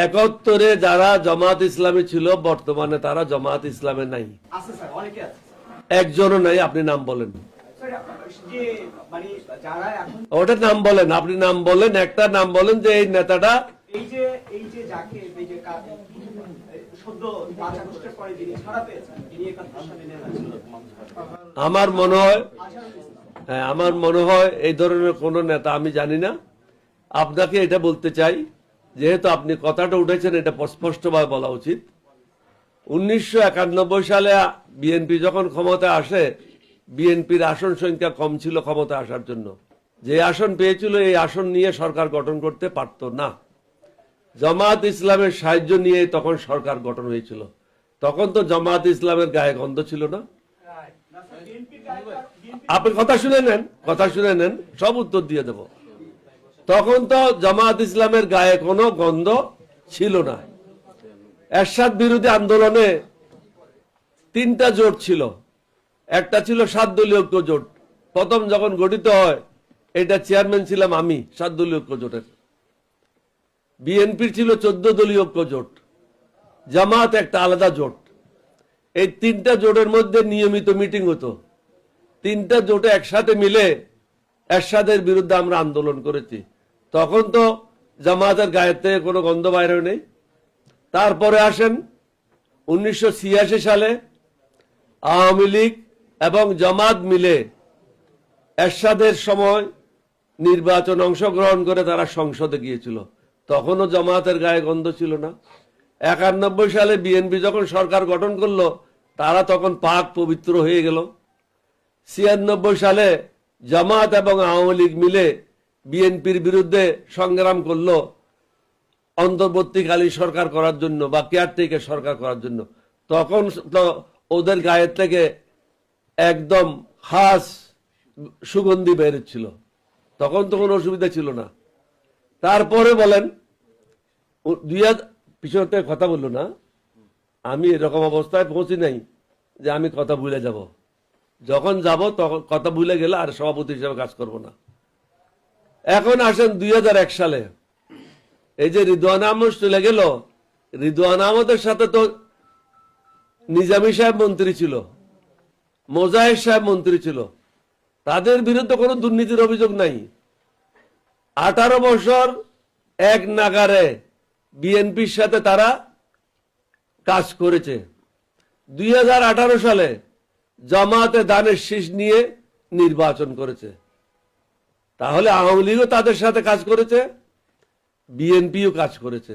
71-এ যারা জামাত ইসলামী ছিল বর্তমানে তারা জামাত ইসলামে নাই, আছে স্যার, অনেকে আছে একজনও নাই। আপনি নাম বলেন, স্যার। যে মানে যারা এখন ওটা নাম বলেন, আপনি নাম বলেন, একটা নাম বলেন যে এই নেতাটা। এই যে যাকে এই যে সদ্য 5 আগস্টের পরে যিনি ছাড়া পেয়েছেন, তিনি 71 সালে নেতা ছিলেন, আমার মনে হয়, আজহারুল ইসলাম। হ্যাঁ, আমার মনে হয় এই ধরনের কোন নেতা আমি জানি না। আপনাকে এটা বলতে চাই, যেহেতু আপনি কথাটা উঠেছেন, এটা স্পষ্টভাবে বলা উচিত। 1991 সালে বিএনপি যখন ক্ষমতায় আসে, বিএনপির আসন সংখ্যা কম ছিল ক্ষমতায় আসার জন্য। যে আসন পেয়েছিল এই আসন নিয়ে সরকার গঠন করতে পারত না। জামাত ইসলামের সাহায্য নিয়ে তখন সরকার গঠন হয়েছিল। তখন তো জামাত ইসলামের গায়ে গন্ধ ছিল না। আপনি কথা শুনে নেন, কথা শুনে নেন, সব উত্তর দিয়ে দেব। তখন তো জামাত ইসলামের গায়ে কোনো গন্ধ ছিল না। এরশাদ বিরোধী আন্দোলনে 3টা জোট ছিল। একটা ছিল 7 দলীয় ঐক্য জোট। প্রথম যখন গঠিত হয়, এটা চেয়ারম্যান ছিলাম আমি 7 দলীয় ঐক্য জোটের। বিএনপির ছিল 14 দলীয় ঐক্য জোট, জামাত একটা আলাদা জোট। এই 3টা জোটের মধ্যে নিয়মিত মিটিং হতো। 3টা জোটে একসাথে মিলে এরশাদের বিরুদ্ধে আমরা আন্দোলন করেছি। তখন তো জামাতের গায়ের থেকে কোনো গন্ধ বাইরে নেই। তারপরে আসেন 1986 সালে আওয়ামী লীগ এবং জামাত মিলে এরশাদের সময় নির্বাচন অংশগ্রহণ করে তারা সংসদে গিয়েছিল। তখনও জামাতের গায়ে গন্ধ ছিল না। 91 সালে বিএনপি যখন সরকার গঠন করলো, তারা তখন পাক পবিত্র হয়ে গেল। 96 সালে জামাত এবং আওয়ামী লীগ মিলে বিএনপির বিরুদ্ধে সংগ্রাম করলো অন্তর্বর্তীকালীন সরকার করার জন্য বা কেয়ারটেকার সরকার করার জন্য। তখন তো ওদের গায়ের থেকে একদম খাস সুগন্ধি বেরোচ্ছিল। তখন তো কোনো অসুবিধা ছিল না। তারপরে বলেন, পিছন থেকে কথা বললো না, আমি এরকম অবস্থায় পৌঁছি নাই যে আমি কথা ভুলে যাব। যখন যাব তখন কথা ভুলে গেলে আর সভাপতি হিসেবে কাজ করব না। এখন আসেন 2001 সালে, এই যে রিদওয়ান আহমদ চলে গেল, রিদওয়ান আহমদের সাথে তো নিজামী সাহেব মন্ত্রী ছিল, মোজাহির সাহেব মন্ত্রী ছিল। তাদের বিরুদ্ধে কোনো দুর্নীতির অভিযোগ নাই। 18 বছর এক নাগারে বিএনপির সাথে তারা কাজ করেছে। 2018 সালে জামাতে দানের শীষ নিয়ে নির্বাচন করেছে। তাহলে আওয়ামী লীগও তাদের সাথে কাজ করেছে, বিএনপিও কাজ করেছে।